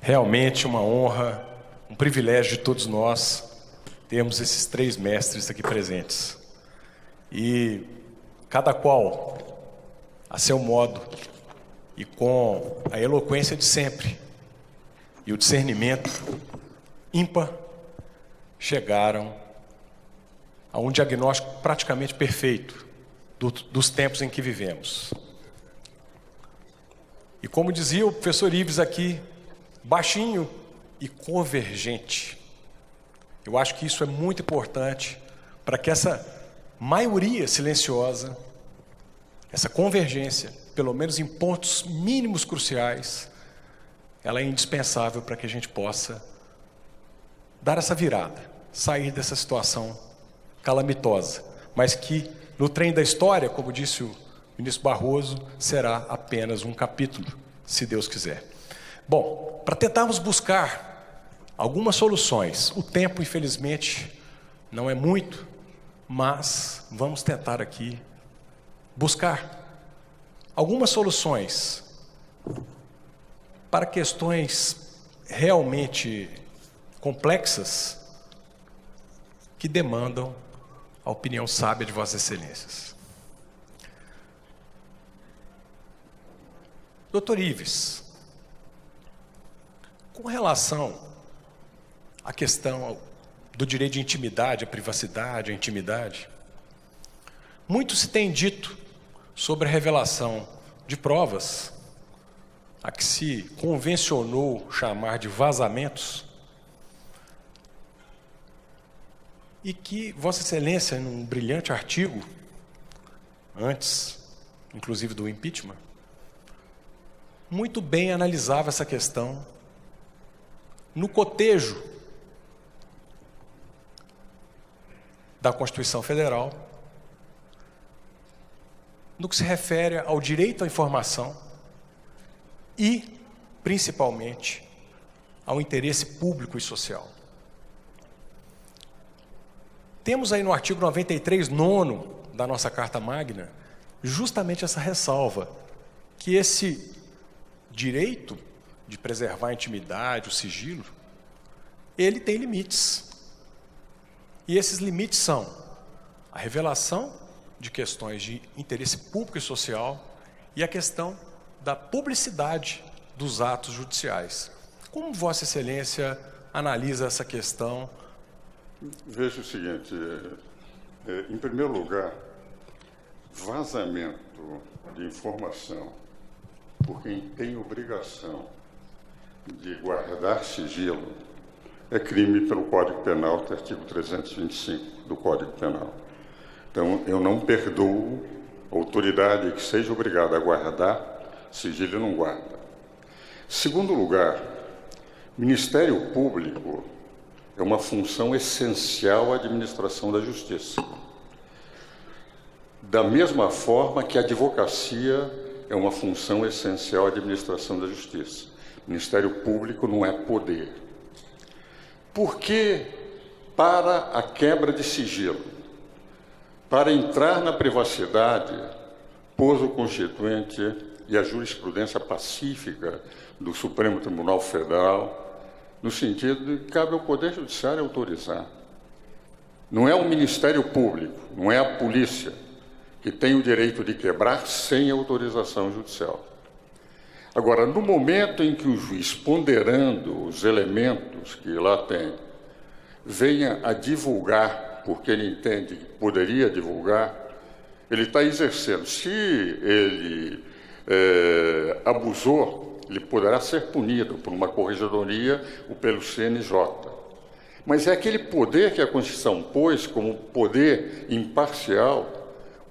Realmente uma honra, um privilégio de todos nós termos esses três mestres aqui presentes. E cada qual, a seu modo e com a eloquência de sempre e o discernimento ímpar, chegaram a um diagnóstico praticamente perfeito dos tempos em que vivemos. E como dizia o professor Ives aqui, baixinho e convergente. Eu acho que isso é muito importante para que essa maioria silenciosa, essa convergência, pelo menos em pontos mínimos cruciais, ela é indispensável para que a gente possa dar essa virada, sair dessa situação calamitosa, mas que no trem da história, como disse o ministro Barroso, será apenas um capítulo, se Deus quiser. Bom, para tentarmos buscar algumas soluções, o tempo, infelizmente, não é muito, mas vamos tentar aqui buscar algumas soluções para questões realmente complexas que demandam a opinião sábia de Vossas Excelências. Doutor Ives, com relação à questão do direito de intimidade, à privacidade, à intimidade, muito se tem dito sobre a revelação de provas, a que se convencionou chamar de vazamentos, e que Vossa Excelência, num brilhante artigo, antes, inclusive do impeachment, muito bem analisava essa questão no cotejo da Constituição Federal, no que se refere ao direito à informação e, principalmente, ao interesse público e social. Temos aí no artigo 93, 9º da nossa Carta Magna, justamente essa ressalva, que esse direito de preservar a intimidade, o sigilo, ele tem limites. E esses limites são a revelação de questões de interesse público e social e a questão da publicidade dos atos judiciais. Como Vossa Excelência analisa essa questão? Veja o seguinte, em primeiro lugar, vazamento de informação por quem tem obrigação de guardar sigilo é crime pelo Código Penal, que é o artigo 325 do Código Penal. Então, eu não perdoo a autoridade que seja obrigada a guardar sigilo e não guarda. Segundo lugar, Ministério Público é uma função essencial à administração da justiça. Da mesma forma que a advocacia é uma função essencial à administração da justiça. Ministério Público não é poder. Por que para a quebra de sigilo? Para entrar na privacidade, pôs o Constituinte e a jurisprudência pacífica do Supremo Tribunal Federal, no sentido de que cabe ao Poder Judiciário autorizar. Não é o Ministério Público, não é a polícia, que tem o direito de quebrar sem autorização judicial. Agora, no momento em que o juiz, ponderando os elementos que lá tem, venha a divulgar, porque ele entende que poderia divulgar, ele está exercendo. Se ele abusou, ele poderá ser punido por uma corregedoria ou pelo CNJ. Mas é aquele poder que a Constituição pôs como poder imparcial,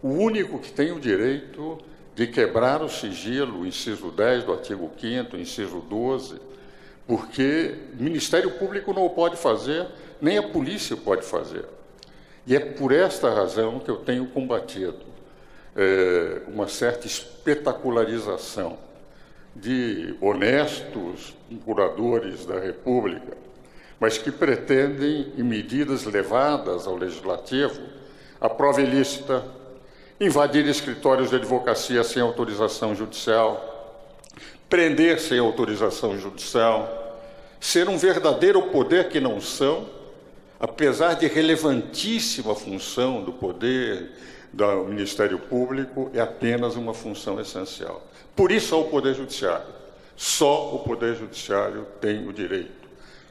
o único que tem o direito de quebrar o sigilo, o inciso 10 do artigo 5º, inciso 12, porque o Ministério Público não o pode fazer, nem a polícia pode fazer. E é por esta razão que eu tenho combatido uma certa espetacularização de honestos procuradores da República, mas que pretendem, em medidas levadas ao Legislativo, a prova ilícita, invadir escritórios de advocacia sem autorização judicial, prender sem autorização judicial, ser um verdadeiro poder que não são, apesar de relevantíssima função do poder do Ministério Público, é apenas uma função essencial. Por isso há o Poder Judiciário. Só o Poder Judiciário tem o direito.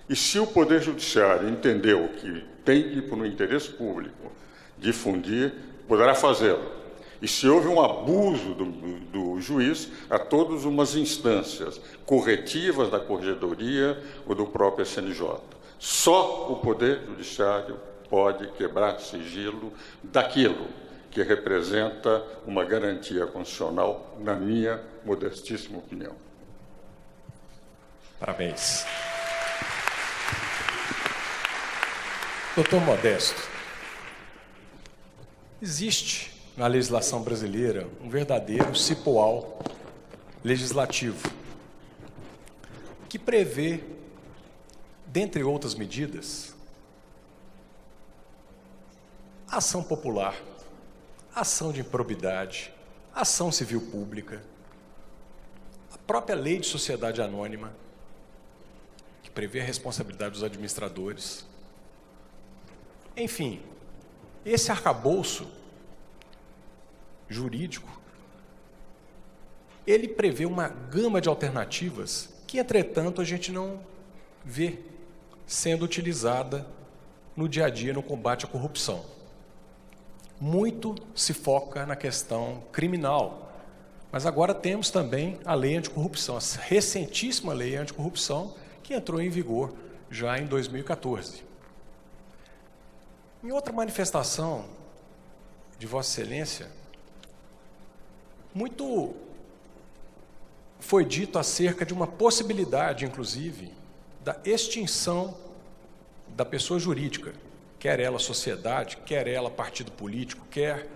E se o Poder Judiciário entendeu que tem que, no interesse público, difundir, poderá fazê-lo. E se houve um abuso do juiz, há todas umas instâncias corretivas da Corregedoria ou do próprio SNJ. Só o Poder Judiciário pode quebrar sigilo daquilo que representa uma garantia constitucional, na minha modestíssima opinião. Parabéns. Doutor Modesto, existe na legislação brasileira um verdadeiro cipoal legislativo que prevê, dentre outras medidas, ação popular, ação de improbidade, ação civil pública, a própria lei de sociedade anônima, que prevê a responsabilidade dos administradores. Enfim, esse arcabouço jurídico, ele prevê uma gama de alternativas que, entretanto, a gente não vê sendo utilizada no dia a dia no combate à corrupção. Muito se foca na questão criminal, mas agora temos também a lei anticorrupção, a recentíssima lei anticorrupção, que entrou em vigor já em 2014. Em outra manifestação de Vossa Excelência, muito foi dito acerca de uma possibilidade, inclusive, da extinção da pessoa jurídica, quer ela sociedade, quer ela partido político, quer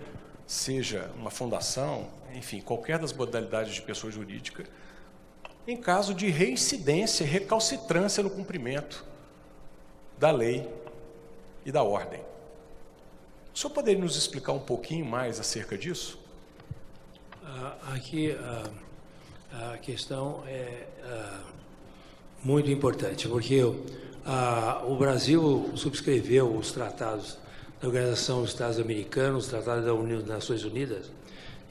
seja uma fundação, enfim, qualquer das modalidades de pessoa jurídica, em caso de reincidência e recalcitrância no cumprimento da lei e da ordem. O senhor poderia nos explicar um pouquinho mais acerca disso? Aqui a questão é muito importante, porque o Brasil subscreveu os tratados da Organização dos Estados Americanos, o Tratado das Nações Unidas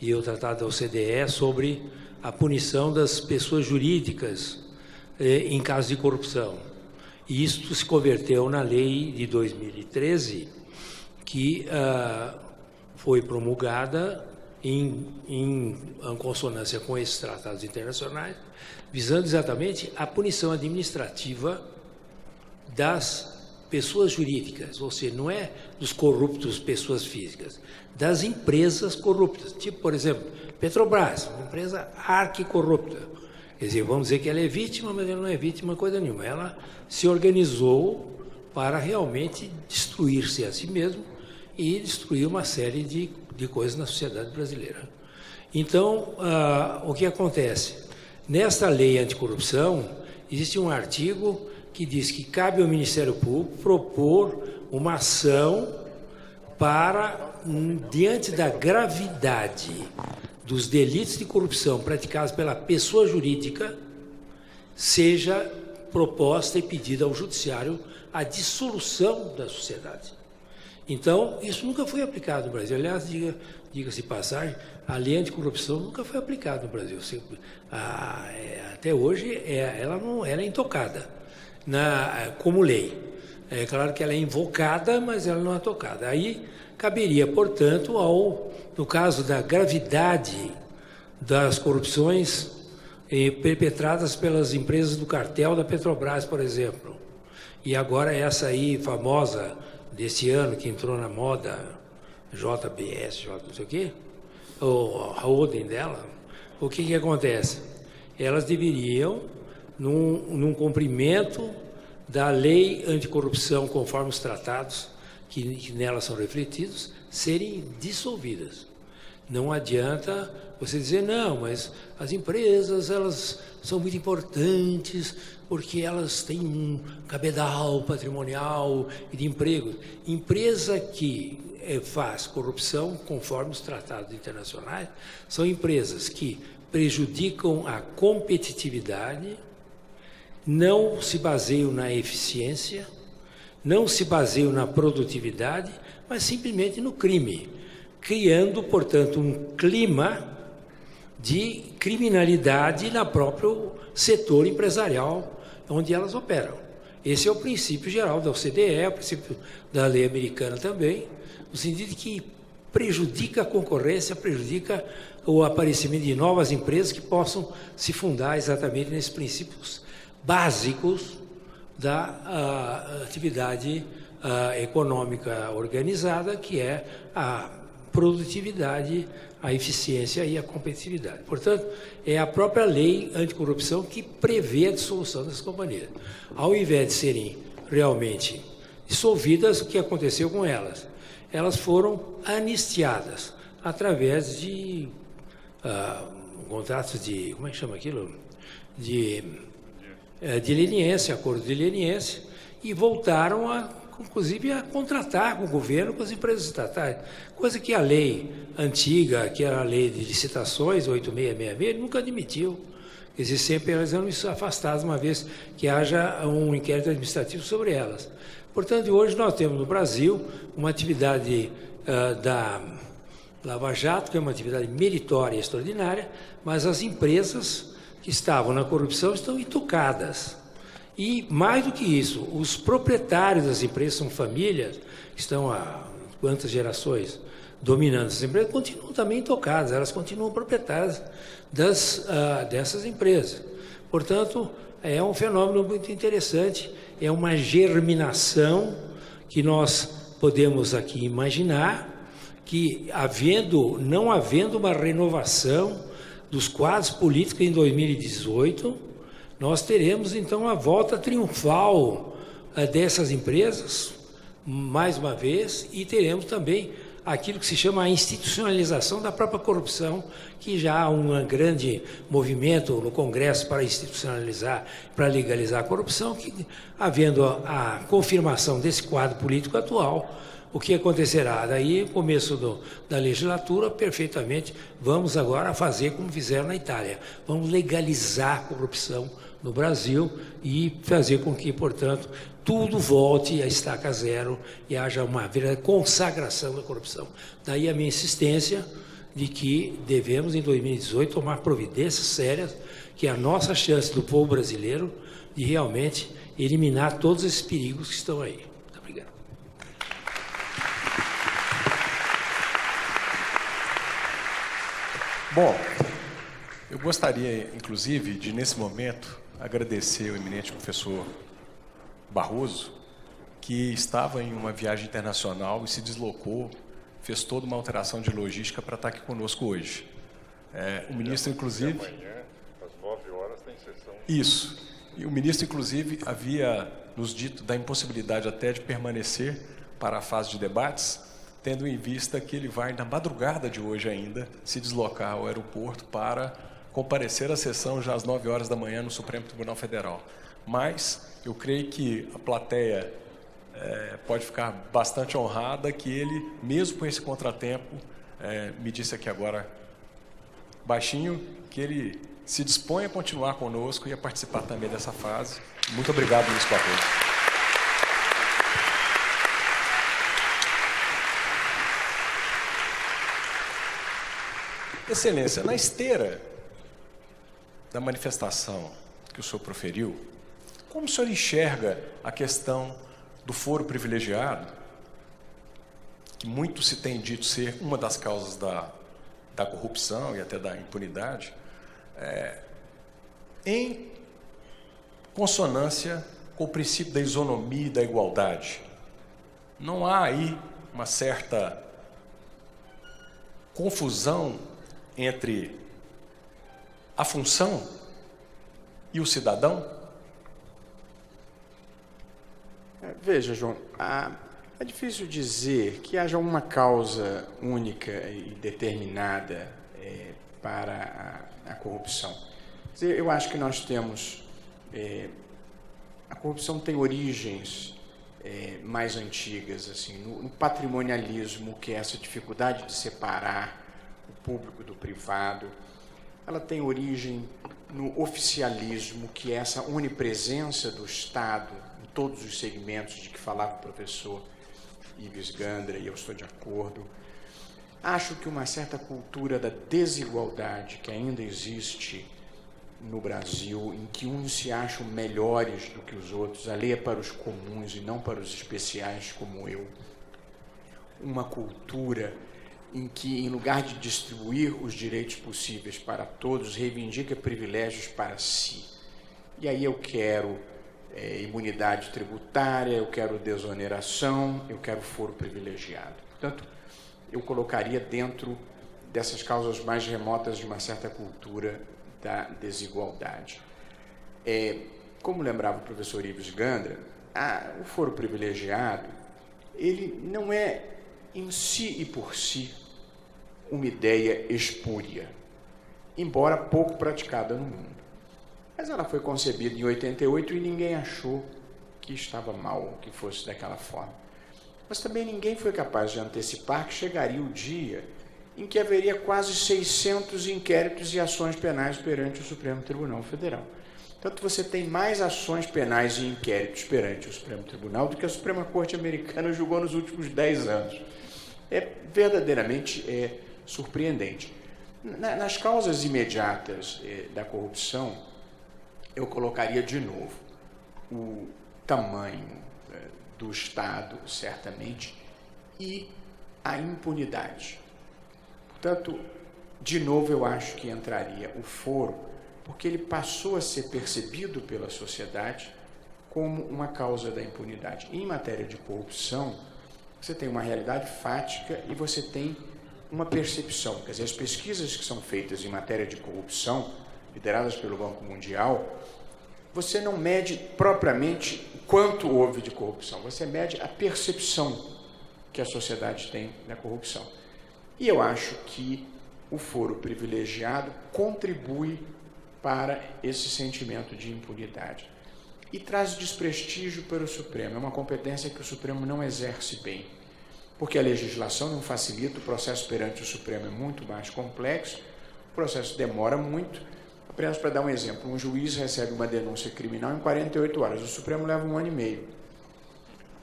e o Tratado da OCDE sobre a punição das pessoas jurídicas em caso de corrupção. E isso se converteu na lei de 2013, que foi promulgada em consonância com esses tratados internacionais, visando exatamente a punição administrativa das pessoas jurídicas, ou seja, não é dos corruptos pessoas físicas, das empresas corruptas. Tipo, por exemplo, Petrobras, uma empresa arquicorrupta. Quer dizer, vamos dizer que ela é vítima, mas ela não é vítima coisa nenhuma. Ela se organizou para realmente destruir-se a si mesma e destruir uma série de coisas na sociedade brasileira. Então, o que acontece? Nesta lei anticorrupção, existe um artigo que diz que cabe ao Ministério Público propor uma ação para, diante da gravidade dos delitos de corrupção praticados pela pessoa jurídica, seja proposta e pedida ao Judiciário a dissolução da sociedade. Então, isso nunca foi aplicado no Brasil. Aliás, diga-se de passagem, a lei anticorrupção nunca foi aplicada no Brasil. Até hoje, ela é intocada como lei. É claro que ela é invocada, mas ela não é tocada. Aí, caberia, portanto, no caso da gravidade das corrupções perpetradas pelas empresas do cartel da Petrobras, por exemplo. E agora essa aí famosa desse ano, que entrou na moda, JBS, não sei o quê, a holding dela, o que acontece? Elas deveriam, num cumprimento da lei anticorrupção, conforme os tratados que nelas são refletidos, serem dissolvidas. Não adianta você dizer, não, mas as empresas, elas são muito importantes porque elas têm um cabedal patrimonial e de emprego. Empresa que faz corrupção, conforme os tratados internacionais, são empresas que prejudicam a competitividade, não se baseiam na eficiência, não se baseiam na produtividade, mas simplesmente no crime, criando, portanto, um clima de criminalidade no próprio setor empresarial onde elas operam. Esse é o princípio geral da OCDE, é o princípio da lei americana também, no sentido de que prejudica a concorrência, prejudica o aparecimento de novas empresas que possam se fundar exatamente nesses princípios básicos da atividade econômica organizada, que é a produtividade, a eficiência e a competitividade. Portanto, é a própria lei anticorrupção que prevê a dissolução dessas companhias. Ao invés de serem realmente dissolvidas, o que aconteceu com elas? Elas foram anistiadas através de contratos de, como é que chama aquilo? De leniência, acordo de leniência, e voltaram inclusive a contratar com o governo, com as empresas estatais, coisa que a lei antiga, que era a lei de licitações, 8666, nunca admitiu. Quer dizer, sempre elas eram afastadas, uma vez que haja um inquérito administrativo sobre elas. Portanto, hoje nós temos no Brasil uma atividade da Lava Jato, que é uma atividade meritória e extraordinária, mas as empresas que estavam na corrupção estão intocadas. E, mais do que isso, os proprietários das empresas são famílias, que estão há quantas gerações dominando essas empresas, continuam também intocadas, elas continuam proprietárias dessas empresas. Portanto, é um fenômeno muito interessante, é uma germinação que nós podemos aqui imaginar, que não havendo uma renovação dos quadros políticos em 2018, nós teremos, então, a volta triunfal dessas empresas, mais uma vez, e teremos também aquilo que se chama a institucionalização da própria corrupção, que já há um grande movimento no Congresso para institucionalizar, para legalizar a corrupção, que, havendo a confirmação desse quadro político atual, o que acontecerá? Daí, no começo da legislatura, perfeitamente, vamos agora fazer como fizeram na Itália. Vamos legalizar a corrupção no Brasil e fazer com que, portanto, tudo volte a estaca zero e haja uma verdadeira consagração da corrupção. Daí a minha insistência de que devemos, em 2018, tomar providências sérias, que é a nossa chance do povo brasileiro de realmente eliminar todos esses perigos que estão aí. Muito obrigado. Bom, eu gostaria, inclusive, de, nesse momento, agradecer ao eminente professor Barroso, que estava em uma viagem internacional e se deslocou, fez toda uma alteração de logística para estar aqui conosco hoje. O ministro, inclusive... Amanhã, às 9 horas, tem sessão. Isso. E o ministro, inclusive, havia nos dito da impossibilidade até de permanecer para a fase de debates, tendo em vista que ele vai, na madrugada de hoje ainda, se deslocar ao aeroporto para comparecer à sessão já às 9 horas da manhã no Supremo Tribunal Federal. Mas eu creio que a plateia pode ficar bastante honrada que ele, mesmo com esse contratempo, me disse aqui agora, baixinho, que ele se dispõe a continuar conosco e a participar também dessa fase. Muito obrigado, ministro Barroso. Excelência, na esteira da manifestação que o senhor proferiu, como o senhor enxerga a questão do foro privilegiado, que muito se tem dito ser uma das causas da corrupção e até da impunidade, em consonância com o princípio da isonomia e da igualdade? Não há aí uma certa confusão entre a função e o cidadão? Veja, João, é difícil dizer que haja uma causa única e determinada para a corrupção. Eu acho que nós temos... a corrupção tem origens mais antigas, assim, no patrimonialismo, que é essa dificuldade de separar o público do privado. Ela tem origem no oficialismo, que é essa onipresença do Estado em todos os segmentos de que falava o professor Ives Gandra, e eu estou de acordo. Acho que uma certa cultura da desigualdade que ainda existe no Brasil, em que uns se acham melhores do que os outros, a lei é para os comuns e não para os especiais como eu. Uma cultura em que, em lugar de distribuir os direitos possíveis para todos, reivindica privilégios para si. E aí eu quero imunidade tributária, eu quero desoneração, eu quero foro privilegiado. Portanto, eu colocaria dentro dessas causas mais remotas de uma certa cultura da desigualdade. Como lembrava o professor Ives Gandra, o foro privilegiado, ele não é em si e por si uma ideia espúria, embora pouco praticada no mundo. Mas ela foi concebida em 88 e ninguém achou que estava mal, que fosse daquela forma. Mas também ninguém foi capaz de antecipar que chegaria o dia em que haveria quase 600 inquéritos e ações penais perante o Supremo Tribunal Federal. Tanto você tem mais ações penais e inquéritos perante o Supremo Tribunal do que a Suprema Corte Americana julgou nos últimos 10 anos. É verdadeiramente surpreendente. Nas causas imediatas da corrupção, eu colocaria de novo o tamanho do Estado, certamente, e a impunidade. Portanto, de novo, eu acho que entraria o foro, porque ele passou a ser percebido pela sociedade como uma causa da impunidade. Em matéria de corrupção, você tem uma realidade fática e você tem uma percepção. Quer dizer, as pesquisas que são feitas em matéria de corrupção, lideradas pelo Banco Mundial, você não mede propriamente quanto houve de corrupção, você mede a percepção que a sociedade tem da corrupção. E eu acho que o foro privilegiado contribui para esse sentimento de impunidade. E traz desprestígio para o Supremo. É uma competência que o Supremo não exerce bem, porque a legislação não facilita, o processo perante o Supremo é muito mais complexo, o processo demora muito. Apenas para dar um exemplo, um juiz recebe uma denúncia criminal em 48 horas, o Supremo leva 1 ano e meio,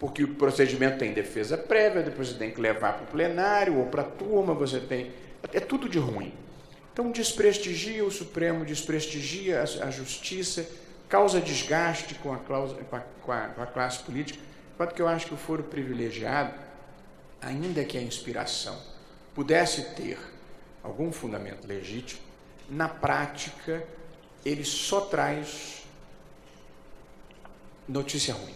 porque o procedimento tem defesa prévia, depois você tem que levar para o plenário ou para a turma, você tem... É tudo de ruim. Então, desprestigia o Supremo, desprestigia a justiça, causa desgaste com a classe política, enquanto que eu acho que o foro privilegiado, ainda que a inspiração pudesse ter algum fundamento legítimo, na prática, ele só traz notícia ruim,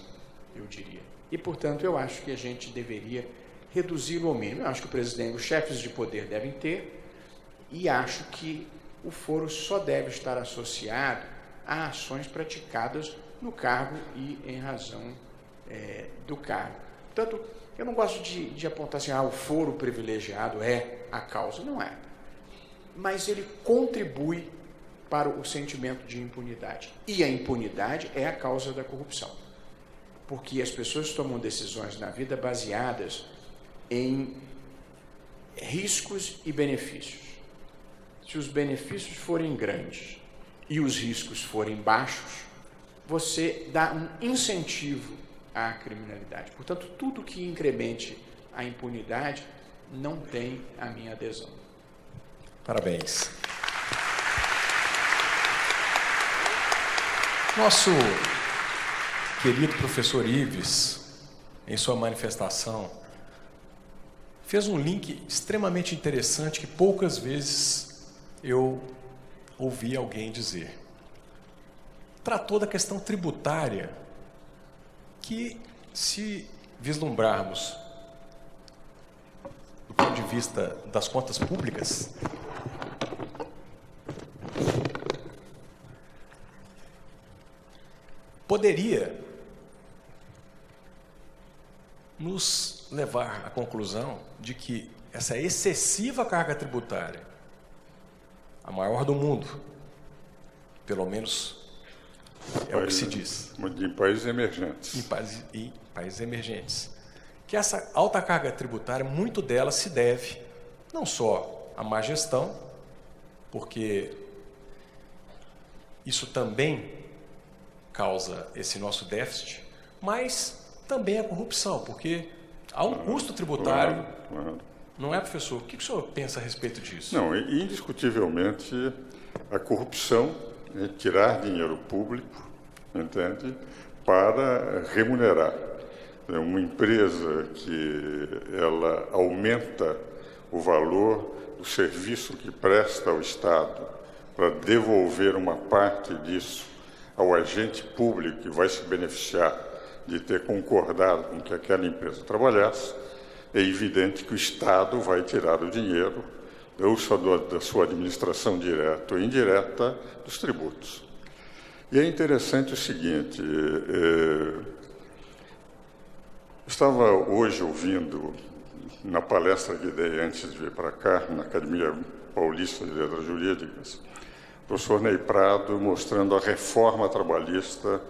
eu diria. E, portanto, eu acho que a gente deveria reduzi-lo ao mínimo. Eu acho que os chefes de poder devem ter, e acho que o foro só deve estar associado a ações praticadas no cargo e em razão do cargo. Portanto, eu não gosto de apontar assim, o foro privilegiado é a causa. Não é. Mas ele contribui para o sentimento de impunidade. E a impunidade é a causa da corrupção. Porque as pessoas tomam decisões na vida baseadas em riscos e benefícios. Se os benefícios forem grandes e os riscos forem baixos, você dá um incentivo à criminalidade. Portanto, tudo que incremente a impunidade não tem a minha adesão. Parabéns. Nosso querido professor Ives, em sua manifestação, fez um link extremamente interessante que poucas vezes eu ouvi alguém dizer. Tratou da questão tributária, que, se vislumbrarmos do ponto de vista das contas públicas, poderia nos levar à conclusão de que essa excessiva carga tributária, a maior do mundo, pelo menos é o que se diz. Em países emergentes. Em países emergentes. Que essa alta carga tributária, muito dela se deve não só à má gestão, porque isso também causa esse nosso déficit, mas também a corrupção, porque há um custo tributário. Claro. Não é, professor? O que o senhor pensa a respeito disso? Não, indiscutivelmente, a corrupção é tirar dinheiro público, entende, para remunerar. Uma empresa que ela aumenta o valor do serviço que presta ao Estado para devolver uma parte disso ao agente público que vai se beneficiar de ter concordado com que aquela empresa trabalhasse, é evidente que o Estado vai tirar o dinheiro, ou só da sua administração direta ou indireta, dos tributos. E é interessante o seguinte, estava hoje ouvindo, na palestra que dei antes de vir para cá, na Academia Paulista de Letras Jurídicas, o professor Ney Prado mostrando a reforma trabalhista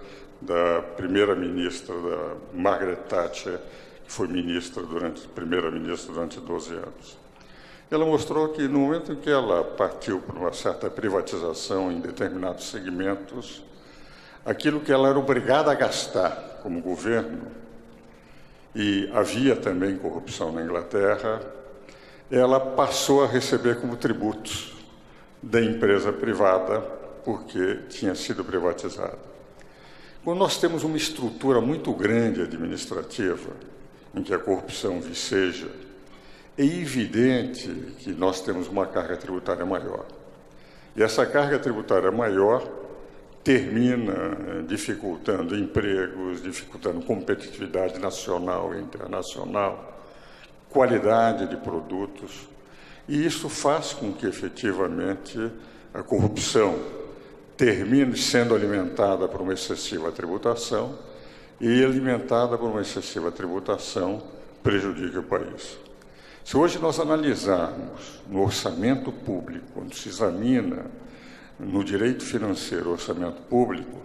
da primeira-ministra, da Margaret Thatcher, que foi primeira-ministra durante 12 anos. Ela mostrou que, no momento em que ela partiu para uma certa privatização em determinados segmentos, aquilo que ela era obrigada a gastar como governo, e havia também corrupção na Inglaterra, ela passou a receber como tributos da empresa privada, porque tinha sido privatizada. Quando nós temos uma estrutura muito grande administrativa, em que a corrupção viceja, é evidente que nós temos uma carga tributária maior. E essa carga tributária maior termina dificultando empregos, dificultando competitividade nacional e internacional, qualidade de produtos, e isso faz com que, efetivamente, a corrupção termine sendo alimentada por uma excessiva tributação e alimentada por uma excessiva tributação prejudica o país. Se hoje nós analisarmos no orçamento público, quando se examina no direito financeiro o orçamento público,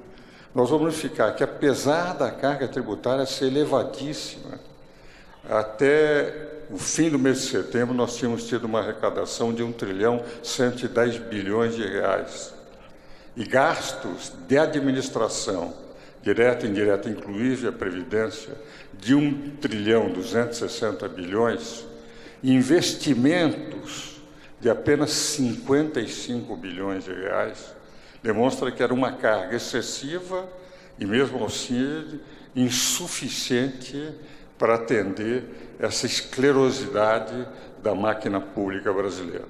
nós vamos verificar que, apesar da carga tributária ser elevadíssima, até o fim do mês de setembro nós tínhamos tido uma arrecadação de 1.110 bilhões de reais. E gastos de administração, direta e indireta, inclusive a Previdência, de 1.260 bilhões, e investimentos de apenas 55 bilhões de reais, demonstra que era uma carga excessiva e, mesmo assim, insuficiente para atender essa esclerosidade da máquina pública brasileira.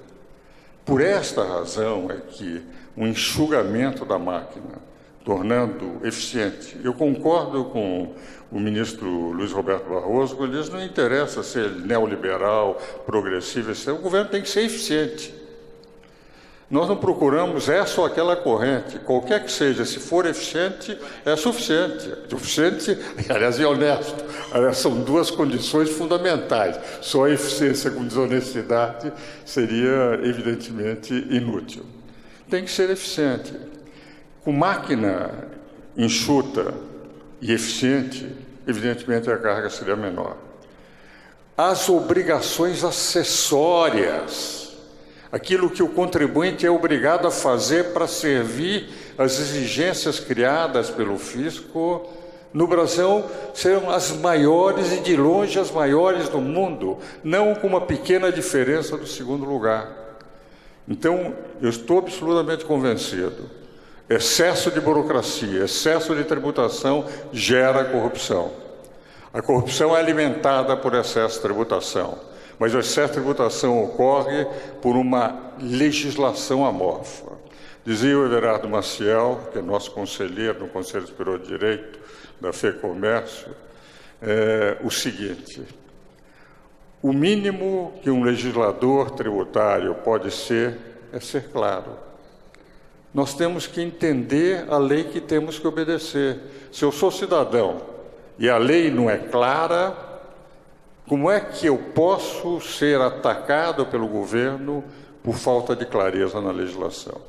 Por esta razão é que o enxugamento da máquina, tornando eficiente, eu concordo com o ministro Luiz Roberto Barroso, quando ele diz que não interessa ser neoliberal, progressivo, o governo tem que ser eficiente. Nós não procuramos essa ou aquela corrente, qualquer que seja, se for eficiente, é suficiente. Suficiente, aliás, é honesto. Aliás, são duas condições fundamentais. Só a eficiência com desonestidade seria, evidentemente, inútil. Tem que ser eficiente. Com máquina enxuta e eficiente, evidentemente, a carga seria menor. As obrigações acessórias, aquilo que o contribuinte é obrigado a fazer para servir às exigências criadas pelo fisco, no Brasil serão as maiores e de longe as maiores do mundo, não com uma pequena diferença do segundo lugar. Então, eu estou absolutamente convencido, excesso de burocracia, excesso de tributação gera corrupção. A corrupção é alimentada por excesso de tributação. Mas o excesso de tributação ocorre por uma legislação amorfa. Dizia o Everardo Maciel, que é nosso conselheiro no Conselho Superior de Direito da FEComércio, o seguinte: o mínimo que um legislador tributário pode ser é ser claro. Nós temos que entender a lei que temos que obedecer. Se eu sou cidadão e a lei não é clara, como é que eu posso ser atacado pelo governo por falta de clareza na legislação?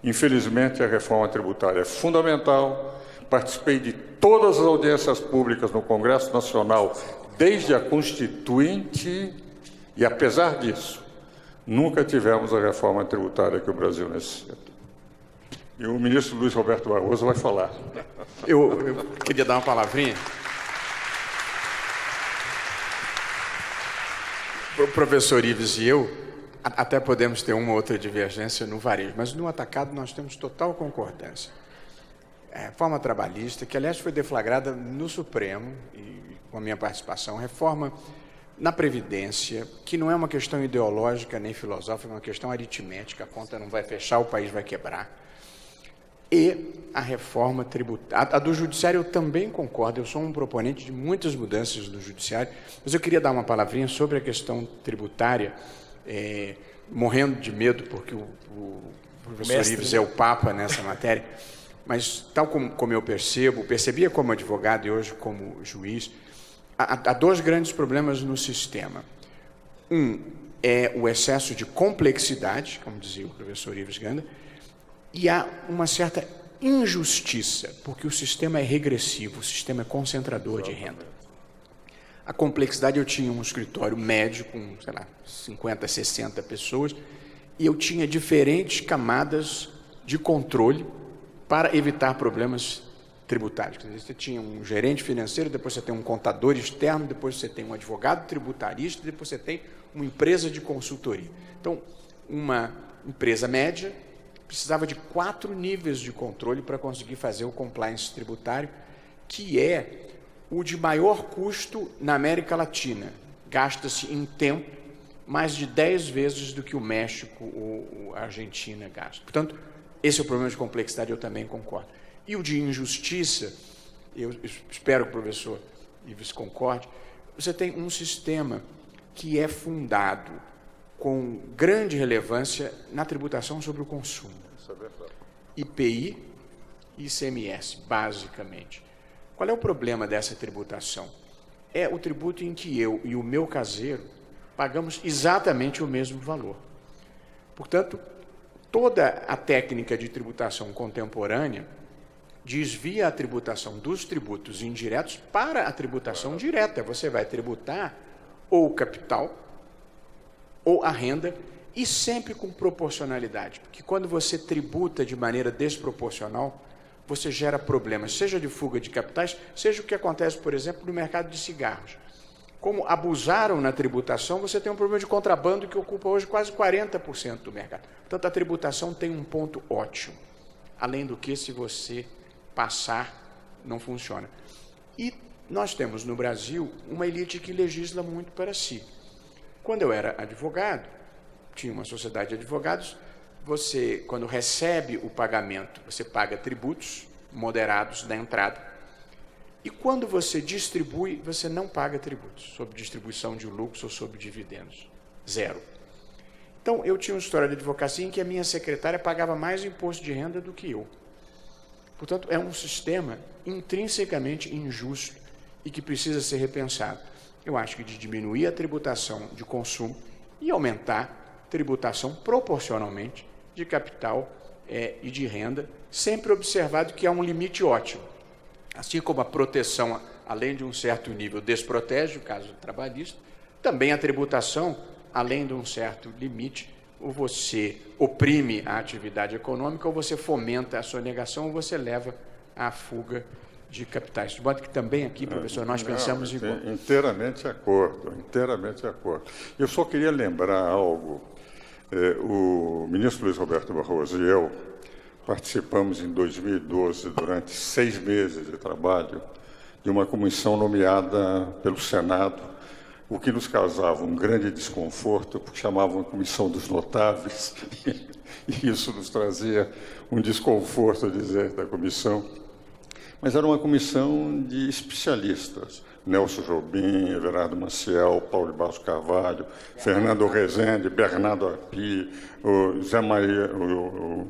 Infelizmente, a reforma tributária é fundamental. Participei de todas as audiências públicas no Congresso Nacional, desde a Constituinte, e, apesar disso, nunca tivemos a reforma tributária que o Brasil necessita. E o ministro Luiz Roberto Barroso vai falar. Eu queria dar uma palavrinha. O professor Ives e eu até podemos ter uma ou outra divergência no varejo, mas no atacado nós temos total concordância. Reforma trabalhista, que aliás foi deflagrada no Supremo, e com a minha participação, reforma na Previdência, que não é uma questão ideológica nem filosófica, é uma questão aritmética, a conta não vai fechar, o país vai quebrar. E a reforma tributária. A do Judiciário eu também concordo, eu sou um proponente de muitas mudanças no Judiciário, mas eu queria dar uma palavrinha sobre a questão tributária, morrendo de medo, porque o professor Ives é o Papa nessa matéria, mas tal como eu percebia como advogado e hoje como juiz, há dois grandes problemas no sistema. Um é o excesso de complexidade, como dizia o professor Ives Ganda, e há uma certa injustiça, porque o sistema é regressivo, o sistema é concentrador de renda. A complexidade, eu tinha um escritório médio com, sei lá, 50, 60 pessoas, e eu tinha diferentes camadas de controle para evitar problemas tributários. Quer dizer, você tinha um gerente financeiro, depois você tem um contador externo, depois você tem um advogado tributarista, depois você tem uma empresa de consultoria. Então, uma empresa média precisava de 4 níveis de controle para conseguir fazer o compliance tributário, que é o de maior custo na América Latina. Gasta-se em tempo mais de 10 vezes do que o México ou a Argentina gasta. Portanto, esse é o problema de complexidade, eu também concordo. E o de injustiça, eu espero que o professor Ives concorde, você tem um sistema que é fundado com grande relevância na tributação sobre o consumo. Isso é verdade. IPI e ICMS, basicamente. Qual é o problema dessa tributação? É o tributo em que eu e o meu caseiro pagamos exatamente o mesmo valor. Portanto, toda a técnica de tributação contemporânea desvia a tributação dos tributos indiretos para a tributação direta. Você vai tributar ou o capital ou a renda, e sempre com proporcionalidade, porque quando você tributa de maneira desproporcional, você gera problemas, seja de fuga de capitais, seja o que acontece, por exemplo, no mercado de cigarros. Como abusaram na tributação, você tem um problema de contrabando que ocupa hoje quase 40% do mercado. Portanto, a tributação tem um ponto ótimo, além do que, se você passar, não funciona. E nós temos no Brasil uma elite que legisla muito para si. Quando eu era advogado, tinha uma sociedade de advogados, você, quando recebe o pagamento, você paga tributos moderados da entrada, e quando você distribui, você não paga tributos sobre distribuição de lucros ou sobre dividendos. 0. Então, eu tinha uma história de advocacia em que a minha secretária pagava mais imposto de renda do que eu. Portanto, é um sistema intrinsecamente injusto e que precisa ser repensado. Eu acho que de diminuir a tributação de consumo e aumentar a tributação proporcionalmente de capital e de renda, sempre observado que há um limite ótimo. Assim como a proteção, além de um certo nível, desprotege o caso trabalhista, também a tributação, além de um certo limite, ou você oprime a atividade econômica, ou você fomenta a sonegação, ou você leva à fuga de capitais. De modo que também aqui, professor, nós pensamos igual. Inteiramente de acordo, inteiramente de acordo. Eu só queria lembrar algo. O ministro Luiz Roberto Barroso e eu participamos em 2012, durante 6 meses de trabalho, de uma comissão nomeada pelo Senado, o que nos causava um grande desconforto, porque chamavam a Comissão dos Notáveis, e isso nos trazia um desconforto, a dizer, da comissão. Mas era uma comissão de especialistas, Nelson Jobim, Everardo Maciel, Paulo de Barros Carvalho, Fernando Rezende, Bernardo Api, o Zé Maria, o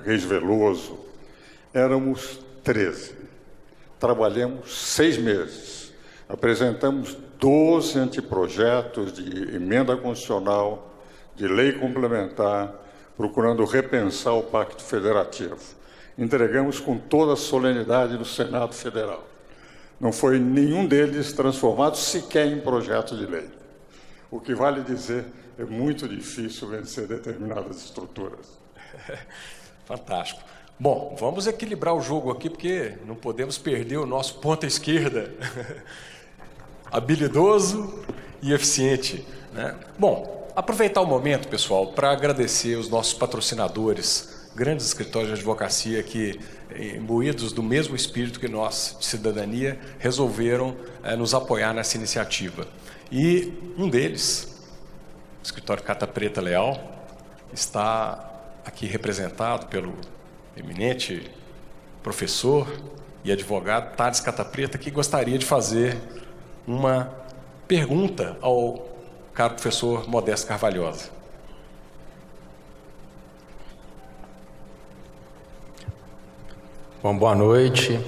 Reis Veloso. Éramos 13. Trabalhamos 6 meses. Apresentamos 12 anteprojetos de emenda constitucional, de lei complementar, procurando repensar o Pacto Federativo. Entregamos com toda a solenidade no Senado Federal. Não foi nenhum deles transformado sequer em projeto de lei. O que vale dizer, é muito difícil vencer determinadas estruturas. Fantástico. Bom, vamos equilibrar o jogo aqui, porque não podemos perder o nosso ponta esquerda, habilidoso e eficiente, né? Bom, aproveitar o momento, pessoal, para agradecer os nossos patrocinadores, grandes escritórios de advocacia que, imbuídos do mesmo espírito que nós, de cidadania, resolveram nos apoiar nessa iniciativa. E um deles, o escritório Cata Preta Leal, está aqui representado pelo eminente professor e advogado Thales Cata Preta, que gostaria de fazer uma pergunta ao caro professor Modesto Carvalhosa. Bom, boa noite.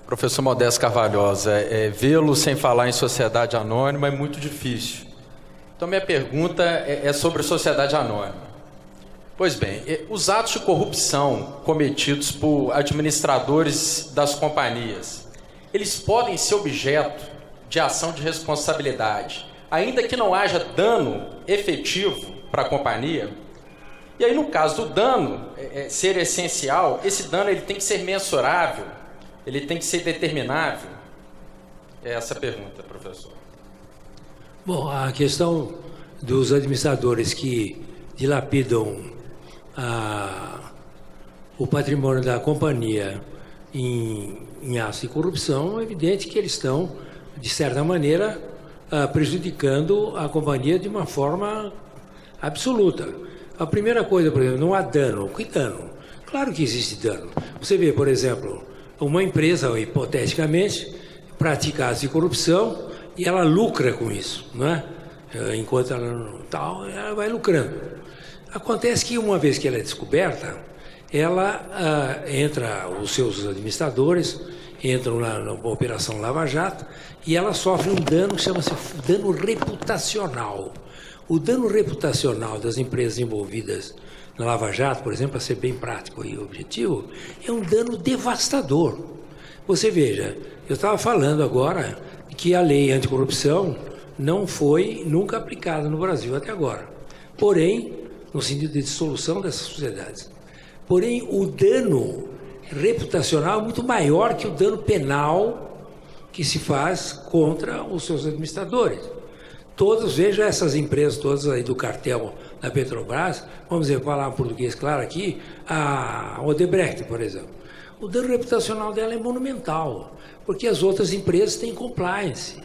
Professor Modesto Carvalhosa, vê-lo sem falar em sociedade anônima é muito difícil. Então, minha pergunta é sobre sociedade anônima. Pois bem, os atos de corrupção cometidos por administradores das companhias, eles podem ser objeto de ação de responsabilidade, ainda que não haja dano efetivo para a companhia? E aí, no caso do dano ser essencial, esse dano ele tem que ser mensurável, ele tem que ser determinável? É essa a pergunta, professor. Bom, a questão dos administradores que dilapidam o patrimônio da companhia em atos de corrupção, é evidente que eles estão, de certa maneira, prejudicando a companhia de uma forma absoluta. A primeira coisa, por exemplo, não há dano. Que dano? Claro que existe dano. Você vê, por exemplo, uma empresa, hipoteticamente, pratica atos de corrupção e ela lucra com isso, não é? Enquanto ela vai lucrando. Acontece que, uma vez que ela é descoberta, ela os seus administradores entram na Operação Lava Jato e ela sofre um dano que chama-se dano reputacional. O dano reputacional das empresas envolvidas na Lava Jato, por exemplo, para ser bem prático e objetivo, é um dano devastador. Você veja, eu estava falando agora que a lei anticorrupção não foi nunca aplicada no Brasil até agora. Porém, no sentido de dissolução dessas sociedades. Porém, o dano reputacional é muito maior que o dano penal que se faz contra os seus administradores. Veja essas empresas todas aí do cartel da Petrobras, vamos dizer, falar em português claro aqui, a Odebrecht, por exemplo. O dano reputacional dela é monumental, porque as outras empresas têm compliance,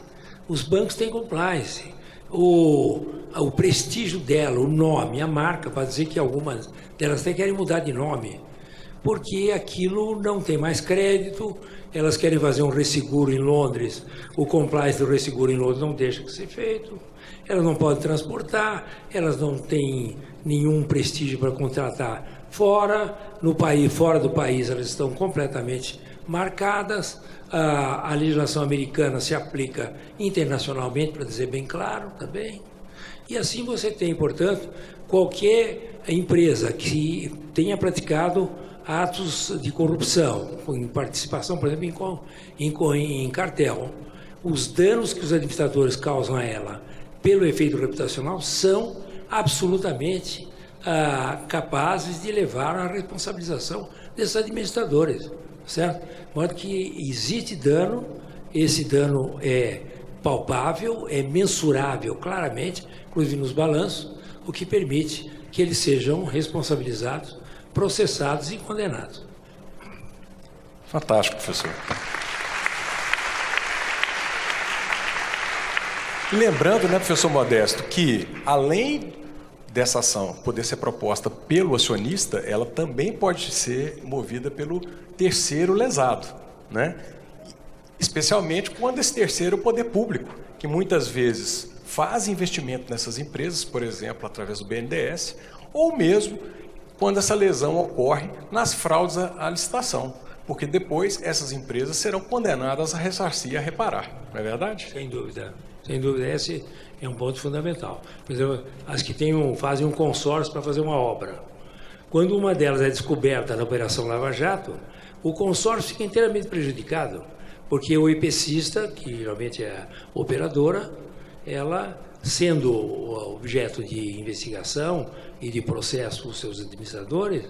os bancos têm compliance. O prestígio dela, o nome, a marca, para dizer que algumas delas até querem mudar de nome, porque aquilo não tem mais crédito, elas querem fazer um resseguro em Londres, o compliance do resseguro em Londres não deixa que ser feito, elas não podem transportar, elas não têm nenhum prestígio para contratar fora do país elas estão completamente marcadas. A legislação americana se aplica internacionalmente, para dizer bem claro também. E assim você tem, portanto, qualquer empresa que tenha praticado atos de corrupção, em participação, por exemplo, em cartel, os danos que os administradores causam a ela pelo efeito reputacional são absolutamente capazes de levar à responsabilização desses administradores. Certo? De modo que existe dano, esse dano é palpável, é mensurável claramente, inclusive nos balanços, o que permite que eles sejam responsabilizados, processados e condenados. Fantástico, professor. E lembrando, né, professor Modesto, que além dessa ação poder ser proposta pelo acionista, ela também pode ser movida pelo terceiro lesado, né? Especialmente quando esse terceiro é o poder público, que muitas vezes faz investimento nessas empresas, por exemplo, através do BNDES, ou mesmo quando essa lesão ocorre nas fraudes à licitação, porque depois essas empresas serão condenadas a ressarcir e a reparar, não é verdade? Sem dúvida. Sem dúvida, esse é um ponto fundamental. Por exemplo, as que fazem um consórcio para fazer uma obra. Quando uma delas é descoberta na Operação Lava Jato, o consórcio fica inteiramente prejudicado, porque o IPCista, que geralmente é a operadora, ela, sendo objeto de investigação e de processo dos seus administradores,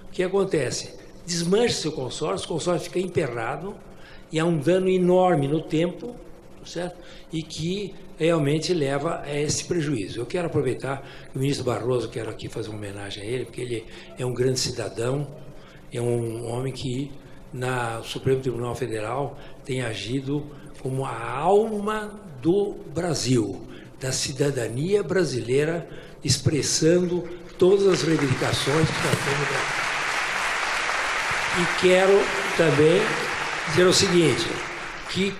o que acontece? desmancha seu consórcio, o consórcio fica emperrado e há um dano enorme no tempo, certo? E que realmente leva a esse prejuízo. Eu quero aproveitar que o ministro Barroso, quero aqui fazer uma homenagem a ele, porque ele é um grande cidadão, é um homem que, no Supremo Tribunal Federal, tem agido como a alma do Brasil, da cidadania brasileira, expressando todas as reivindicações que nós temos no Brasil. E quero também dizer o seguinte, que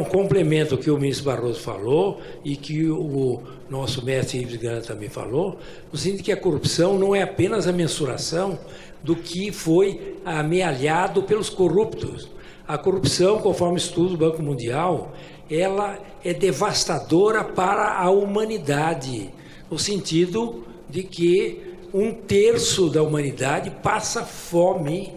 complemento o que o ministro Barroso falou e que o nosso mestre Ives Gana também falou, no sentido que a corrupção não é apenas a mensuração do que foi amealhado pelos corruptos. A corrupção, conforme o estudo do Banco Mundial, ela é devastadora para a humanidade, no sentido de que 1/3 da humanidade passa fome.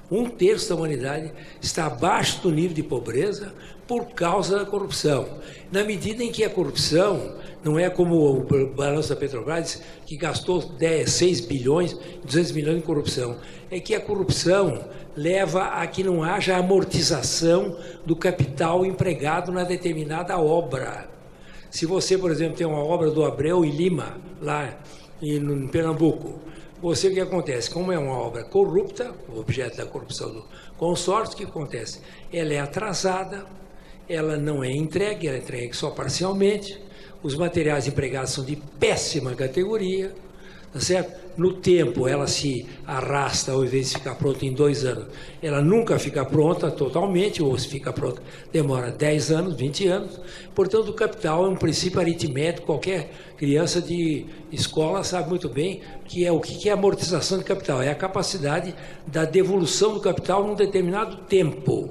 1/3 da humanidade está abaixo do nível de pobreza por causa da corrupção. Na medida em que a corrupção não é como o balanço da Petrobras, que gastou 6 bilhões, 200 milhões em corrupção, é que a corrupção leva a que não haja amortização do capital empregado na determinada obra. Se você, por exemplo, tem uma obra do Abreu e Lima, lá em Pernambuco, o que acontece? Como é uma obra corrupta, o objeto da corrupção do consórcio, o que acontece? Ela é atrasada, ela não é entregue, ela é entregue só parcialmente, os materiais empregados são de péssima categoria, tá certo? No tempo ela se arrasta, ao invés de ficar pronta em 2 anos, ela nunca fica pronta totalmente, ou se fica pronta, demora 10 anos, 20 anos. Portanto, o capital é um princípio aritmético, qualquer criança de escola sabe muito bem que é o que é amortização de capital, é a capacidade da devolução do capital num determinado tempo.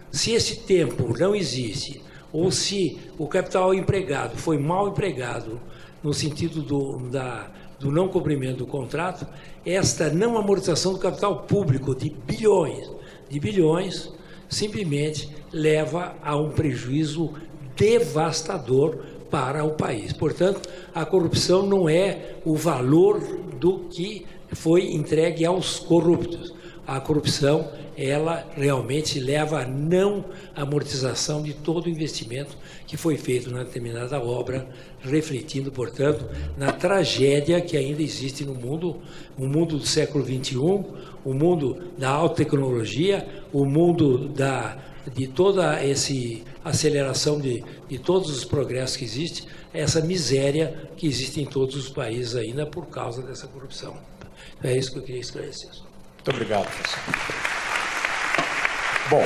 Se esse tempo não existe, ou se o capital empregado foi mal empregado, no sentido do não cumprimento do contrato, esta não amortização do capital público de bilhões, simplesmente leva a um prejuízo devastador para o país. Portanto, a corrupção não é o valor do que foi entregue aos corruptos. A corrupção, ela realmente leva a não amortização de todo o investimento que foi feito na determinada obra, refletindo, portanto, na tragédia que ainda existe no mundo, o mundo do século XXI, o mundo da alta tecnologia, o mundo de toda essa aceleração de todos os progressos que existem, essa miséria que existe em todos os países ainda por causa dessa corrupção. É isso que eu queria esclarecer. Muito obrigado, professor. Bom,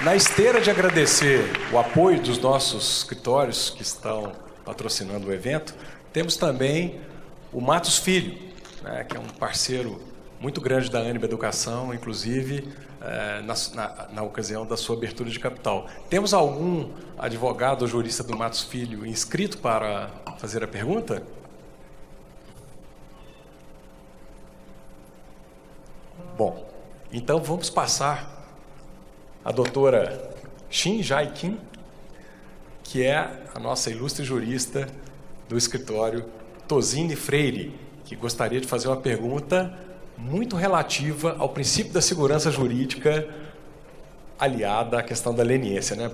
na esteira de agradecer o apoio dos nossos escritórios que estão patrocinando o evento, temos também o Matos Filho, né, que é um parceiro muito grande da Ânima Educação, inclusive na ocasião da sua abertura de capital. Temos algum advogado ou jurista do Matos Filho inscrito para fazer a pergunta? Bom, então vamos passar a doutora Xin Jai Kim, que é a nossa ilustre jurista do escritório Tozini Freire, que gostaria de fazer uma pergunta muito relativa ao princípio da segurança jurídica aliada à questão da leniência, né,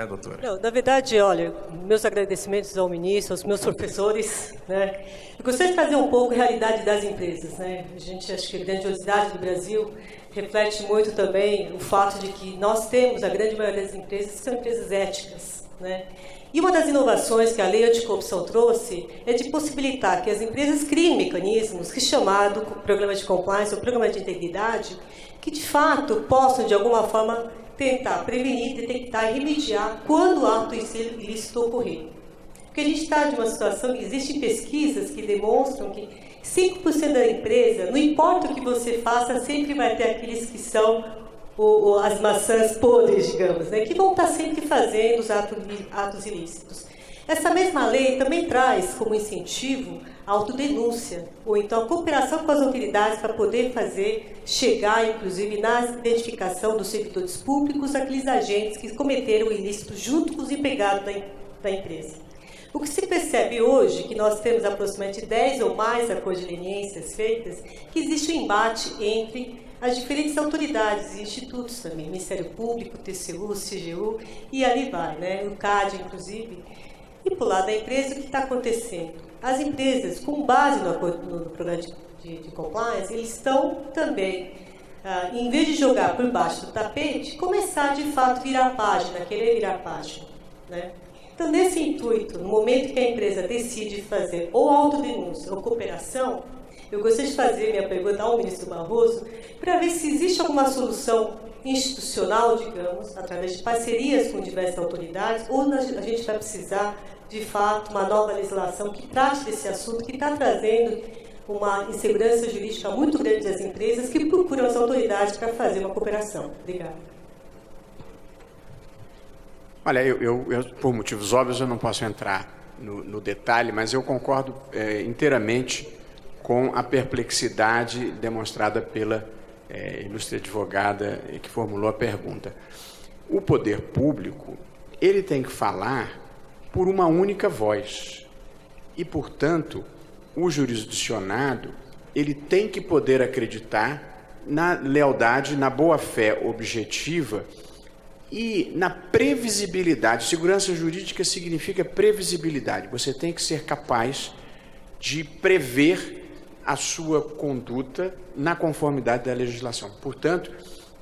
doutora? Não, na verdade, olha, meus agradecimentos ao ministro, aos meus professores, né? Eu gostaria de trazer um pouco a realidade das empresas, né? A gente acha que a grandiosidade do Brasil reflete muito também o fato de que nós temos, a grande maioria das empresas, que são empresas éticas, né? E uma das inovações que a lei anticorrupção trouxe é de possibilitar que as empresas criem mecanismos que chamado programa de compliance ou programa de integridade, que de fato possam de alguma forma tentar prevenir, detectar e remediar quando o ato ilícito ocorrer. Porque a gente está de uma situação que existem pesquisas que demonstram que 5% da empresa, não importa o que você faça, sempre vai ter aqueles que são as maçãs podres, digamos, né, que vão estar sempre fazendo os atos ilícitos. Essa mesma lei também traz como incentivo a autodenúncia, ou então a cooperação com as autoridades para poder chegar, inclusive, na identificação dos servidores públicos, aqueles agentes que cometeram o ilícito junto com os empregados da empresa. O que se percebe hoje, que nós temos aproximadamente 10 ou mais acordos de leniências feitas, que existe um embate entre as diferentes autoridades e institutos também, Ministério Público, TCU, CGU, e ali vai, né? O CAD, inclusive. E, por lado da empresa, o que está acontecendo? As empresas, com base no programa de compliance, eles estão também, em vez de jogar por baixo do tapete, começar, de fato, virar a página, querer virar a página, né? Então, nesse intuito, no momento que a empresa decide fazer ou autodenúncia ou cooperação, eu gostaria de fazer minha pergunta ao ministro Barroso para ver se existe alguma solução institucional, digamos, através de parcerias com diversas autoridades, ou a gente vai precisar, de fato, uma nova legislação que trate desse assunto, que está trazendo uma insegurança jurídica muito grande das empresas que procuram as autoridades para fazer uma cooperação. Obrigada. Olha, eu, por motivos óbvios, eu não posso entrar no detalhe, mas eu concordo inteiramente com a perplexidade demonstrada pela ilustre advogada que formulou a pergunta. O poder público, ele tem que falar por uma única voz e, portanto, o jurisdicionado, ele tem que poder acreditar na lealdade, na boa-fé objetiva e na previsibilidade. Segurança jurídica significa previsibilidade. Você tem que ser capaz de prever a sua conduta na conformidade da legislação. Portanto,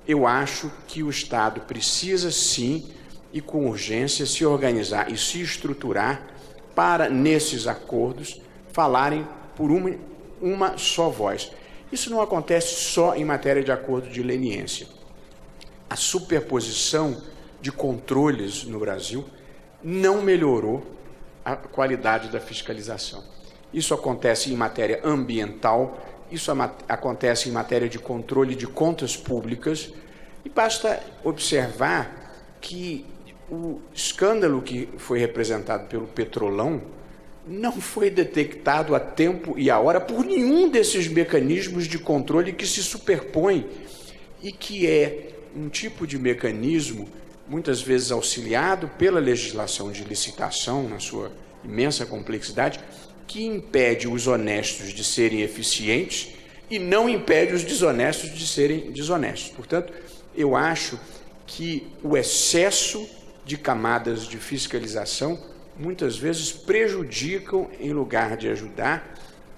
eu acho que o Estado precisa, sim, e com urgência, se organizar e se estruturar para, nesses acordos, falarem por uma só voz. Isso não acontece só em matéria de acordo de leniência. A superposição de controles no Brasil não melhorou a qualidade da fiscalização. Isso acontece em matéria ambiental, isso acontece em matéria de controle de contas públicas, e basta observar que o escândalo que foi representado pelo Petrolão não foi detectado a tempo e a hora por nenhum desses mecanismos de controle que se superpõem e que é um tipo de mecanismo, muitas vezes auxiliado pela legislação de licitação, na sua imensa complexidade, que impede os honestos de serem eficientes e não impede os desonestos de serem desonestos. Portanto, eu acho que o excesso de camadas de fiscalização muitas vezes prejudicam em lugar de ajudar,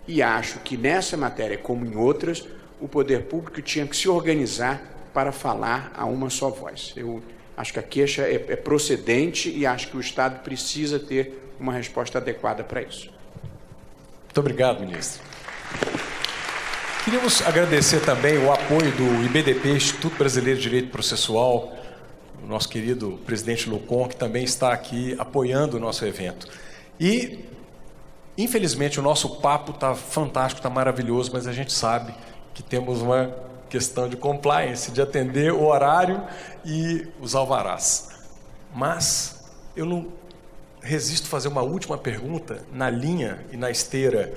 e acho que nessa matéria, como em outras, o poder público tinha que se organizar para falar a uma só voz. Eu acho que a queixa é procedente e acho que o Estado precisa ter uma resposta adequada para isso. Muito obrigado, ministro. Queríamos agradecer também o apoio do IBDP, Instituto Brasileiro de Direito Processual, o nosso querido presidente Lucon, que também está aqui apoiando o nosso evento. E, infelizmente, o nosso papo está fantástico, está maravilhoso, mas a gente sabe que temos uma questão de compliance, de atender o horário e os alvarás. Mas eu não resisto a fazer uma última pergunta na linha e na esteira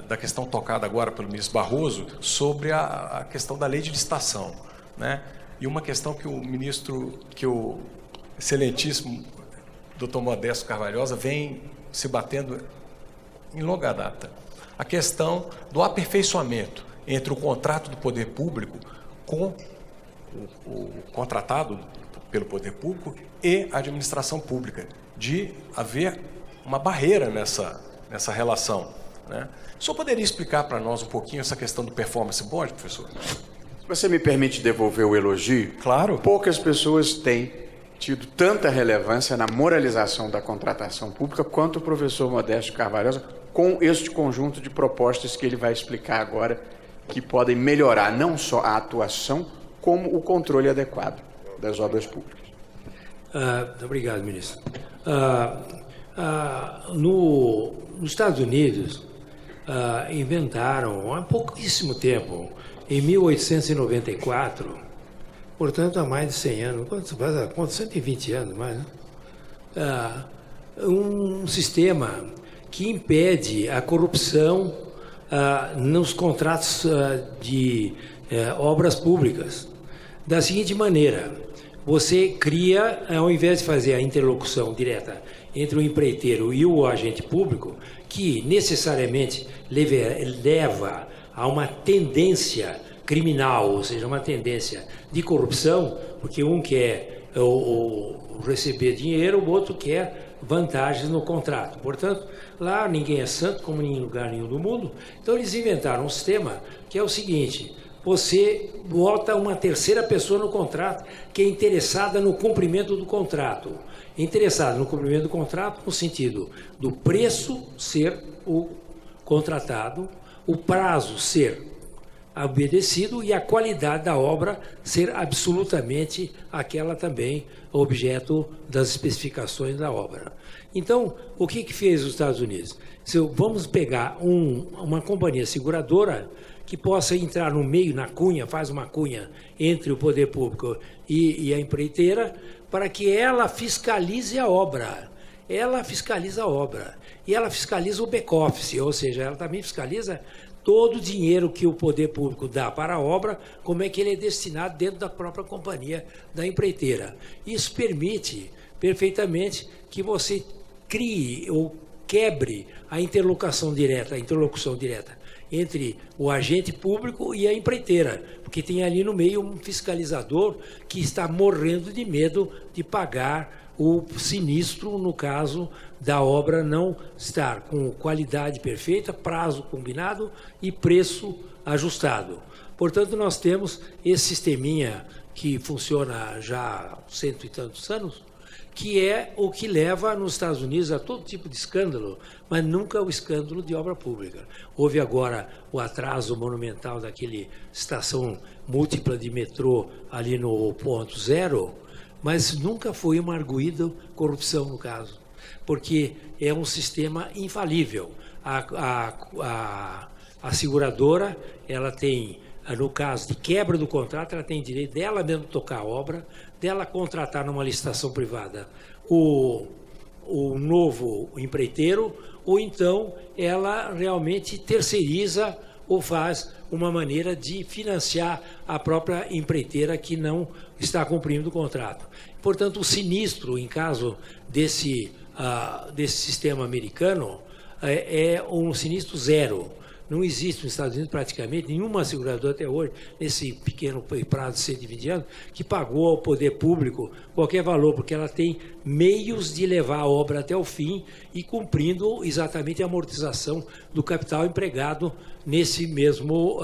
da questão tocada agora pelo ministro Barroso sobre a questão da lei de licitação, né? E uma questão que o excelentíssimo Dr. Modesto Carvalhosa vem se batendo em longa data. A questão do aperfeiçoamento entre o contrato do poder público com o contratado pelo poder público e a administração pública, de haver uma barreira nessa relação, né? O senhor poderia explicar para nós um pouquinho essa questão do performance bond, professor? Se você me permite devolver o elogio, claro. Poucas pessoas têm tido tanta relevância na moralização da contratação pública quanto o professor Modesto Carvalhosa, com este conjunto de propostas que ele vai explicar agora, que podem melhorar não só a atuação, como o controle adequado das obras públicas. Obrigado, ministro. Nos Estados Unidos, inventaram há pouquíssimo tempo, em 1894, portanto há mais de 100 anos, quanto 120 anos mais, né? Um sistema que impede a corrupção nos contratos de obras públicas. Da seguinte maneira: você cria, ao invés de fazer a interlocução direta entre o empreiteiro e o agente público, que necessariamente leva a uma tendência criminal, ou seja, uma tendência de corrupção, porque um quer receber dinheiro, o outro quer vantagens no contrato. Portanto, lá ninguém é santo, como em lugar nenhum do mundo. Então, eles inventaram um sistema que é o seguinte: você bota uma terceira pessoa no contrato que é interessada no cumprimento do contrato. Interessada no cumprimento do contrato no sentido do preço ser o contratado, o prazo ser obedecido e a qualidade da obra ser absolutamente aquela também objeto das especificações da obra. Então, o que fez os Estados Unidos? Vamos pegar uma companhia seguradora que possa entrar no meio, na cunha, faz uma cunha entre o poder público e a empreiteira, para que ela fiscalize a obra. Ela fiscaliza a obra. E ela fiscaliza o back-office, ou seja, ela também fiscaliza todo o dinheiro que o poder público dá para a obra, como é que ele é destinado dentro da própria companhia da empreiteira. Isso permite perfeitamente que você crie ou quebre a interlocução direta entre o agente público e a empreiteira, porque tem ali no meio um fiscalizador que está morrendo de medo de pagar o sinistro no caso da obra não estar com qualidade perfeita, prazo combinado e preço ajustado. Portanto, nós temos esse sisteminha que funciona já há 100 e tantos anos, que é o que leva nos Estados Unidos a todo tipo de escândalo, mas nunca o escândalo de obra pública. Houve agora o atraso monumental daquele estação múltipla de metrô ali no ponto zero, mas nunca foi uma arguída corrupção no caso, porque é um sistema infalível. A seguradora, ela tem, no caso de quebra do contrato, ela tem direito dela mesmo tocar a obra, dela contratar numa licitação privada o novo empreiteiro, ou então ela realmente terceiriza ou faz uma maneira de financiar a própria empreiteira que não está cumprindo o contrato. Portanto, o sinistro, em caso desse sistema americano, é um sinistro zero. Não existe nos Estados Unidos praticamente nenhuma seguradora até hoje, nesse pequeno prazo de 120 anos, que pagou ao poder público qualquer valor, porque ela tem meios de levar a obra até o fim e cumprindo exatamente a amortização do capital empregado nesse mesmo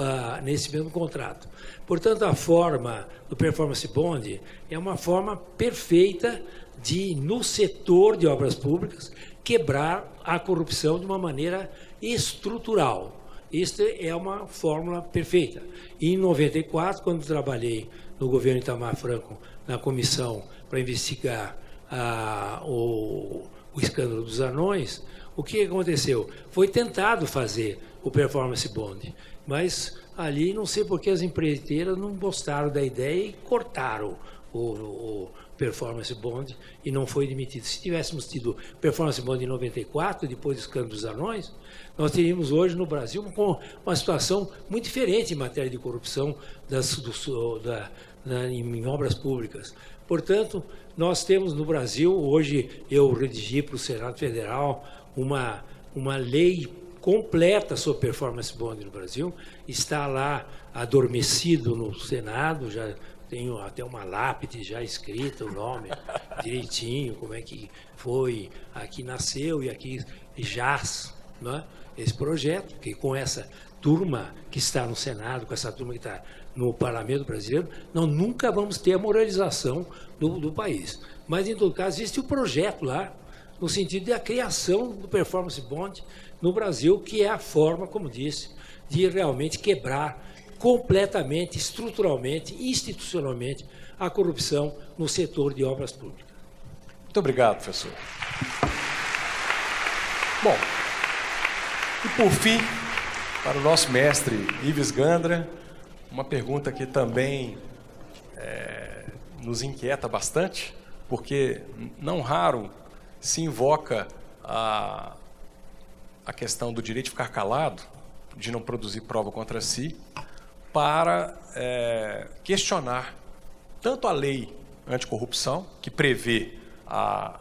contrato. Portanto, a forma do performance bond é uma forma perfeita de, no setor de obras públicas, quebrar a corrupção de uma maneira estrutural. Esta é uma fórmula perfeita. E em 94, quando trabalhei no governo Itamar Franco, na comissão para investigar o escândalo dos anões, o que aconteceu? Foi tentado fazer o performance bond, mas ali não sei por que as empreiteiras não gostaram da ideia e cortaram o performance bond e não foi demitido. Se tivéssemos tido performance bond em 94, depois do escândalo dos anões, nós teríamos hoje no Brasil uma situação muito diferente em matéria de corrupção em obras públicas. Portanto, nós temos no Brasil, hoje eu redigi para o Senado Federal uma lei completa sobre performance bond no Brasil, está lá adormecido no Senado, já tenho até uma lápide já escrita, o nome direitinho, como é que foi, aqui nasceu e aqui jaz, né, esse projeto, que com essa turma que está no Senado, com essa turma que está no Parlamento brasileiro, nós nunca vamos ter a moralização do país. Mas, em todo caso, existe o projeto lá, no sentido da criação do performance bond no Brasil, que é a forma, como disse, de realmente quebrar completamente, estruturalmente, institucionalmente, a corrupção no setor de obras públicas. Muito obrigado, professor. Bom, e por fim, para o nosso mestre Ives Gandra, uma pergunta que também nos inquieta bastante, porque não raro se invoca a questão do direito de ficar calado, de não produzir prova contra si, para questionar tanto a lei anticorrupção, que prevê a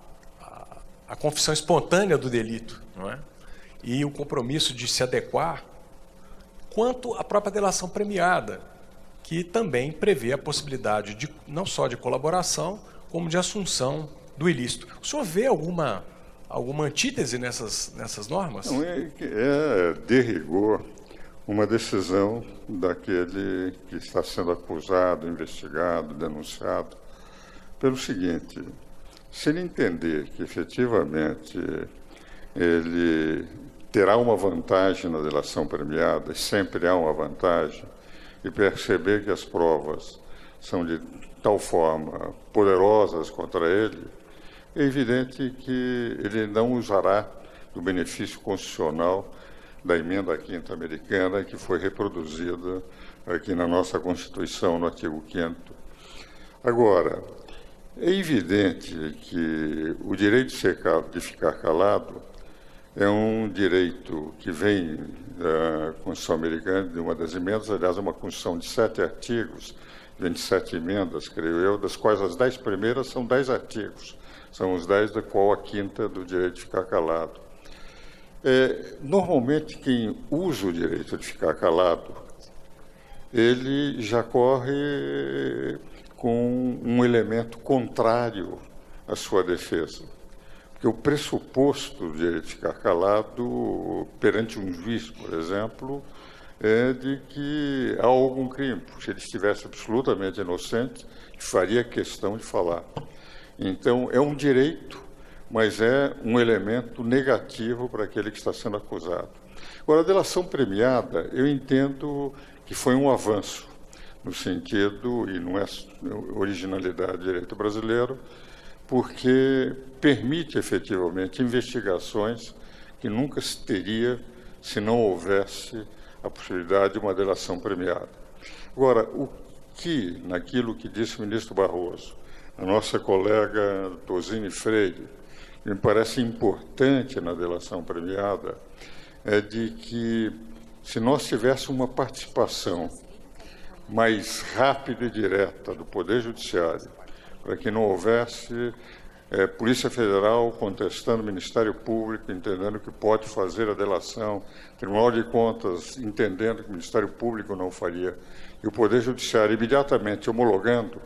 a confissão espontânea do delito, não é? E o compromisso de se adequar, quanto à própria delação premiada, que também prevê a possibilidade de, não só de colaboração, como de assunção do ilícito. O senhor vê alguma antítese nessas normas? Não, é de rigor, uma decisão daquele que está sendo acusado, investigado, denunciado, pelo seguinte: se ele entender que efetivamente ele terá uma vantagem na delação premiada, e sempre há uma vantagem, e perceber que as provas são de tal forma poderosas contra ele, é evidente que ele não usará do benefício constitucional da emenda 5ª americana, que foi reproduzida aqui na nossa Constituição, no artigo 5º. Agora, é evidente que o direito de ficar calado é um direito que vem da Constituição americana, de uma das emendas, aliás, é uma Constituição de 7 artigos, 27 emendas, creio eu, das quais as 10 primeiras são 10 artigos, são os 10 da qual a 5ª do direito de ficar calado. Normalmente, quem usa o direito de ficar calado, ele já corre com um elemento contrário à sua defesa. Porque o pressuposto do direito de ficar calado perante um juiz, por exemplo, é de que há algum crime. Se ele estivesse absolutamente inocente, faria questão de falar. Então, é um direito, mas é um elemento negativo para aquele que está sendo acusado. Agora, a delação premiada, eu entendo que foi um avanço, no sentido, e não é originalidade do direito brasileiro, porque permite efetivamente investigações que nunca se teria se não houvesse a possibilidade de uma delação premiada. Agora, o que, naquilo que disse o ministro Barroso, a nossa colega Tosini Freire, me parece importante na delação premiada, é de que, se nós tivéssemos uma participação mais rápida e direta do Poder Judiciário, para que não houvesse Polícia Federal contestando o Ministério Público, entendendo que pode fazer a delação, Tribunal de Contas entendendo que o Ministério Público não faria, e o Poder Judiciário imediatamente homologando,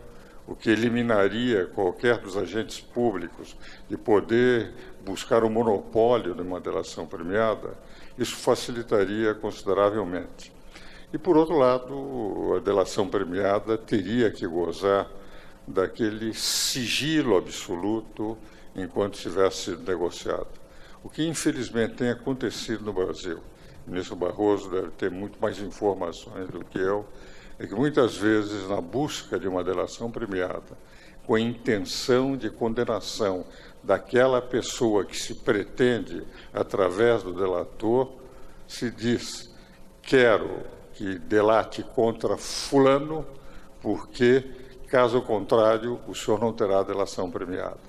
o que eliminaria qualquer dos agentes públicos de poder buscar o monopólio de uma delação premiada, isso facilitaria consideravelmente. E, por outro lado, a delação premiada teria que gozar daquele sigilo absoluto enquanto estivesse negociado. O que, infelizmente, tem acontecido no Brasil, o ministro Barroso deve ter muito mais informações do que eu, é que muitas vezes, na busca de uma delação premiada, com a intenção de condenação daquela pessoa que se pretende, através do delator, se diz: quero que delate contra fulano, porque, caso contrário, o senhor não terá delação premiada.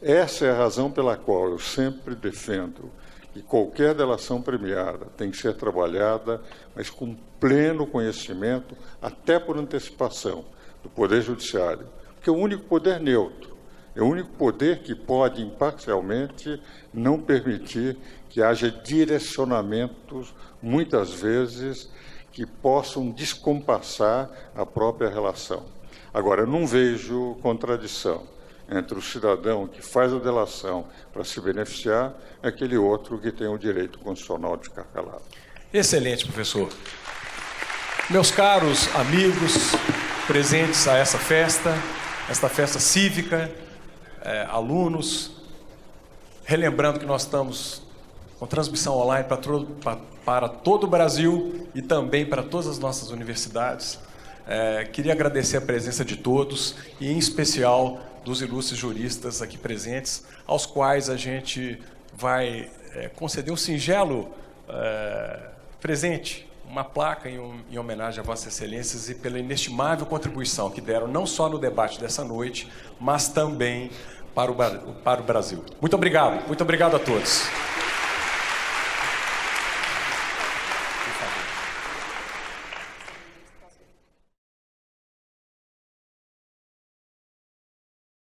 Essa é a razão pela qual eu sempre defendo que qualquer delação premiada tem que ser trabalhada, mas com pleno conhecimento, até por antecipação, do Poder Judiciário, porque é o único poder neutro, é o único poder que pode, imparcialmente, não permitir que haja direcionamentos, muitas vezes, que possam descompassar a própria relação. Agora, eu não vejo contradição entre o cidadão que faz a delação para se beneficiar e aquele outro que tem o direito constitucional de ficar calado. Excelente, professor. Meus caros amigos presentes a esta festa cívica, alunos, relembrando que nós estamos com transmissão online para todo o Brasil e também para todas as nossas universidades. Queria agradecer a presença de todos e, em especial, dos ilustres juristas aqui presentes, aos quais a gente vai conceder um singelo presente, uma placa em homenagem a Vossas Excelências e pela inestimável contribuição que deram não só no debate dessa noite, mas também para o Brasil. Muito obrigado a todos.